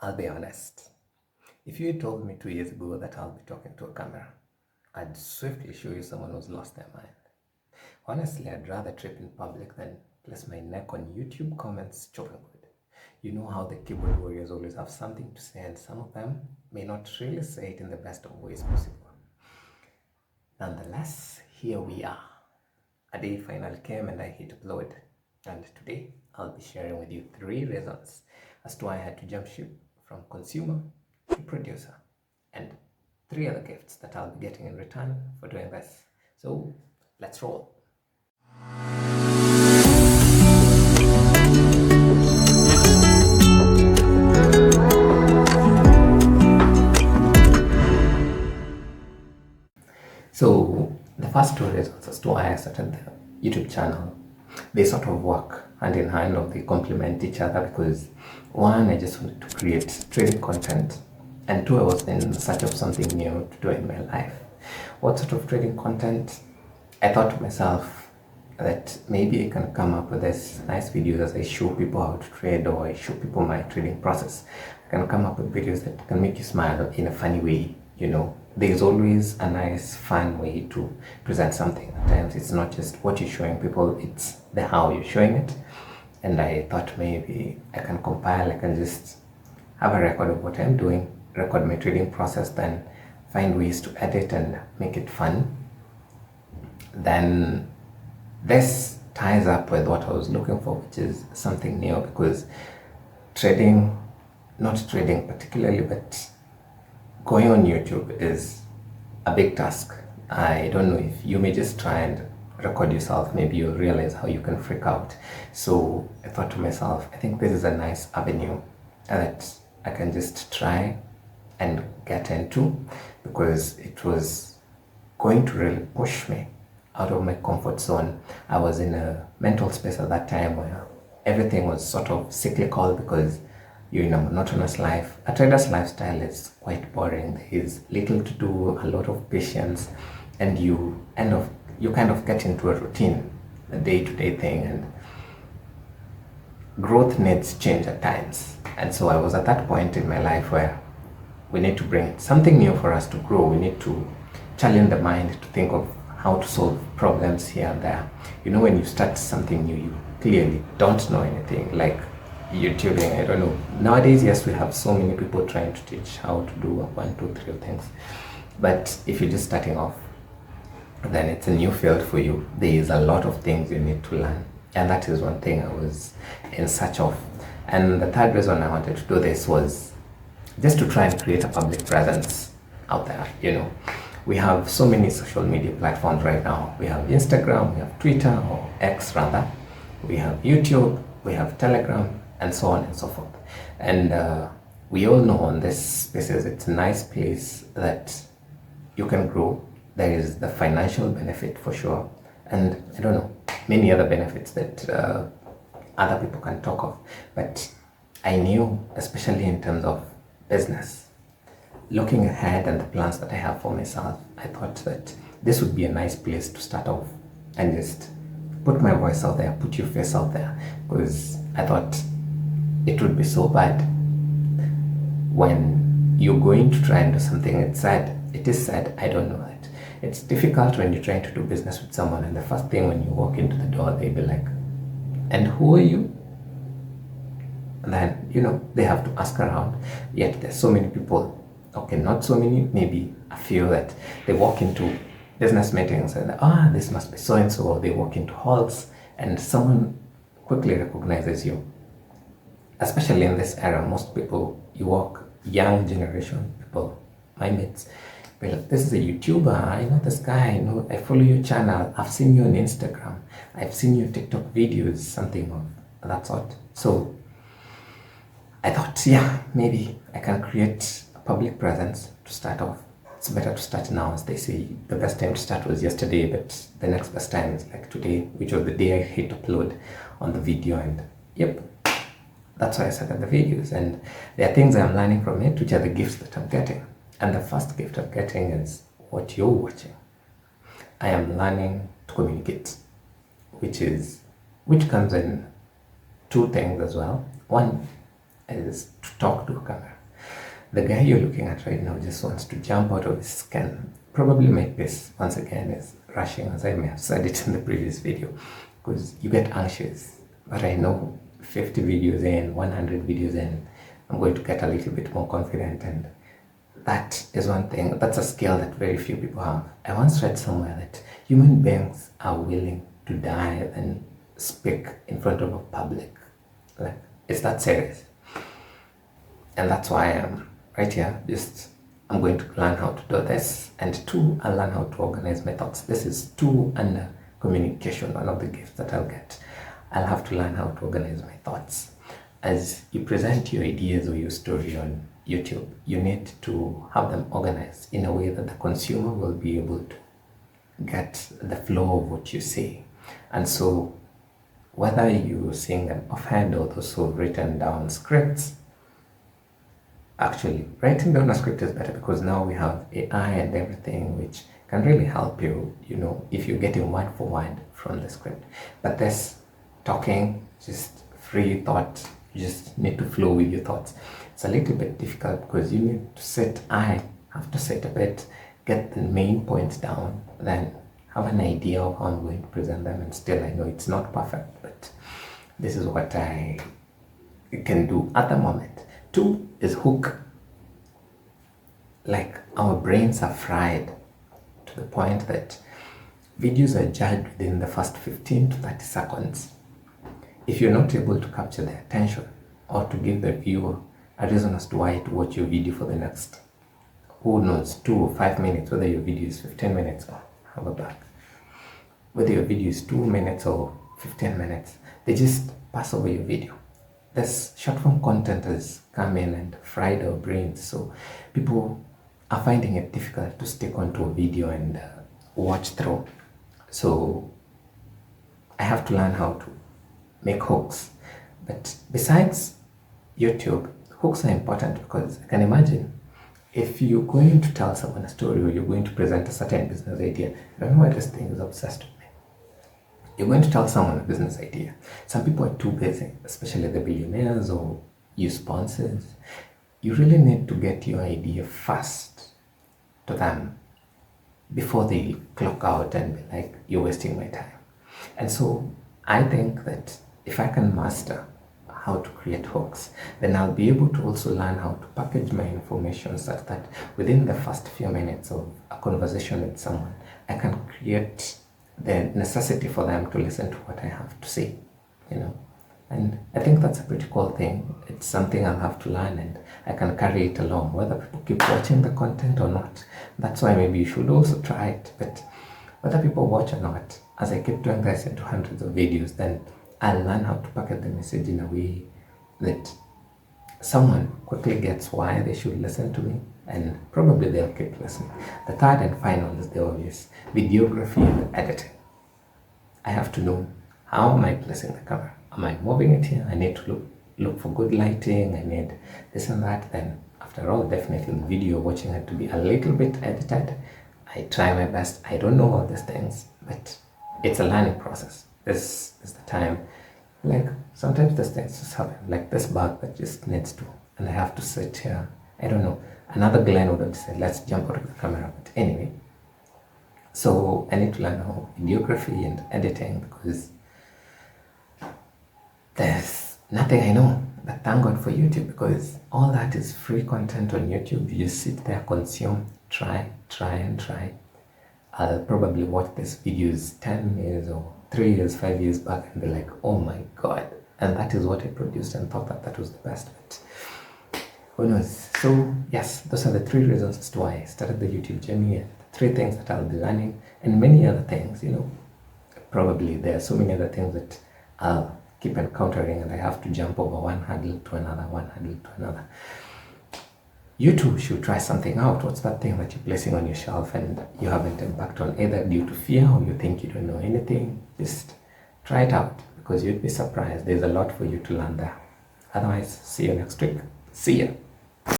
I'll be honest. If you had told me 2 years ago that I'll be talking to a camera, I'd swiftly show you someone who's lost their mind. Honestly, I'd rather trip in public than place my neck on YouTube comments chopping wood. You know how the keyboard warriors always have something to say, and some of them may not really say it in the best of ways possible. Nonetheless, here we are. A day finally came and I hit upload. And today, I'll be sharing with you 3 reasons as to why I had to jump ship from consumer to producer, and 3 other gifts that I'll be getting in return for doing this. So, let's roll. So the first 2 reasons as to why I started the YouTube channel, they sort of work hand in hand, or they complement each other, because 1, I just wanted to create trading content, and 2, I was in search of something new to do in my life. What sort of trading content? I thought to myself that maybe I can come up with this nice videos as I show people how to trade, or I show people my trading process. I can come up with videos that can make you smile in a funny way. You know, there's always a nice fun way to present something. At times it's not just what you're showing people, it's the how you're showing it. And I thought maybe I can compile, I can just have a record of what I'm doing, record my trading process, then find ways to edit and make it fun. Then this ties up with what I was looking for, which is something new, because trading, not trading particularly, but going on YouTube is a big task. I don't know if you may just try and record yourself, maybe you'll realize how you can freak out. So I thought to myself, I think this is a nice avenue that I can just try and get into, because it was going to really push me out of my comfort zone. I was in a mental space at that time where everything was sort of cyclical, because you're in a monotonous life. A trader's lifestyle is quite boring. There is little to do, a lot of patience, and you kind of get into a routine, a day-to-day thing, and growth needs change at times. And so I was at that point in my life where we need to bring something new for us to grow. We need to challenge the mind to think of how to solve problems here and there. You know, when you start something new, you clearly don't know anything, like YouTubing. I don't know. Nowadays, yes, we have so many people trying to teach how to do 1, 2, 3 things. But if you're just starting off, then it's a new field for you. There is a lot of things you need to learn. And that is one thing I was in search of. And the 3rd reason I wanted to do this was just to try and create a public presence out there. You know, we have so many social media platforms right now. We have Instagram, we have Twitter, or X rather. We have YouTube, we have Telegram, and so on and so forth. And we all know on this spaces, it's a nice place that you can grow. There is the financial benefit for sure, and I don't know, many other benefits that other people can talk of. But I knew, especially in terms of business, looking ahead and the plans that I have for myself, I thought that this would be a nice place to start off and just put my voice out there, put your face out there, because I thought it would be so bad when you're going to try and do something. It is said, I don't know it. It's difficult when you're trying to do business with someone, and the first thing when you walk into the door, they'll be like, and who are you? And then, you know, they have to ask around. Yet there's so many people, okay, not so many, maybe a few, that they walk into business meetings and this must be so and so, or they walk into halls and someone quickly recognizes you. Especially in this era, most people, you walk, young generation people, my mates, be like, this is a YouTuber, I know this guy, I know, I follow your channel, I've seen you on Instagram, I've seen your TikTok videos, something of that sort. So I thought, yeah, maybe I can create a public presence to start off. It's better to start now, as they say. The best time to start was yesterday, but the next best time is like today, which was the day I hit upload on the video. And yep, that's why I started the videos. And there are things I'm learning from it, which are the gifts that I'm getting. And the first gift I'm getting is what you're watching. I am learning to communicate, which comes in 2 things as well. One is to talk to a camera. the guy you're looking at right now just wants to jump out of his skin. Probably my pace, once again, is rushing, as I may have said it in the previous video, because you get anxious. But I know 50 videos in, 100 videos in, I'm going to get a little bit more confident, and that is one thing, that's a skill that very few people have. I once read somewhere that human beings are willing to die and speak in front of a public. Like, it's that serious. And that's why I'm right here. I'm going to learn how to do this. And two, I'll learn how to organize my thoughts. This is two under communication, one of the gifts that I'll get. I'll have to learn how to organize my thoughts. As you present your ideas or your story on YouTube, you need to have them organized in a way that the consumer will be able to get the flow of what you say. And so whether you're seeing them offhand or those who've written down scripts, actually writing down a script is better, because now we have AI and everything which can really help you, if you're getting word for word from the script. But this talking, just free thought, you just need to flow with your thoughts. It's a little bit difficult because you need to sit, I have to sit a bit, get the main points down, then have an idea of how I'm going to present them, and still I know it's not perfect, but this is what I can do at the moment. Two is hook. Like, our brains are fried to the point that videos are judged within the first 15 to 30 seconds. If you're not able to capture their attention or to give the viewer a reason as to why to watch your video for the next, who knows, 2 or 5 minutes, whether your video is 15 minutes or have a back, whether your video is 2 minutes or 15 minutes, they just pass over your video. This short form content has come in and fried our brains, so people are finding it difficult to stick onto a video and watch through. So I have to learn how to make hooks. But besides YouTube, hooks are important, because I can imagine if you're going to tell someone a story or you're going to present a certain business idea, I don't know why this thing is obsessed with me. You're going to tell someone a business idea. Some people are too busy, especially the billionaires or you sponsors. You really need to get your idea fast to them before they clock out and be like, you're wasting my time. And so I think that if I can master how to create hooks, then I'll be able to also learn how to package my information such that within the first few minutes of a conversation with someone, I can create the necessity for them to listen to what I have to say, And I think that's a pretty cool thing. It's something I'll have to learn, and I can carry it along, whether people keep watching the content or not. That's why maybe you should also try it. But whether people watch or not, as I keep doing this into hundreds of videos, then I'll learn how to package the message in a way that someone quickly gets why they should listen to me, and probably they'll keep listening. The third and final is the obvious: videography and editing. I have to know, how am I placing the camera? Am I moving it here? I need to look for good lighting. I need this and that. Then after all, definitely the video, watching it to be a little bit edited. I try my best. I don't know all these things, but it's a learning process. This is the time. Like, sometimes these things just happen, like this bug that just needs to, and I have to sit here. I don't know. Another Glenn would have said, let's jump out of the camera. But anyway, so I need to learn how videography and editing, because there's nothing I know. But thank God for YouTube, because all that is free content on YouTube. You just sit there, consume, try. I'll probably watch these videos 10 years or 3 years, 5 years back and be like, oh my God. And that is what I produced and thought that was the best. But who knows? So yes, those are the 3 reasons as to why I started the YouTube journey, and 3 things that I'll be learning, and many other things, Probably there are so many other things that I'll keep encountering, and I have to jump over one hurdle to another. You too should try something out. What's that thing that you're placing on your shelf and you haven't embarked on, either due to fear or you think you don't know anything? Just try it out, because you'd be surprised. There's a lot for you to learn there. Otherwise, see you next week. See ya.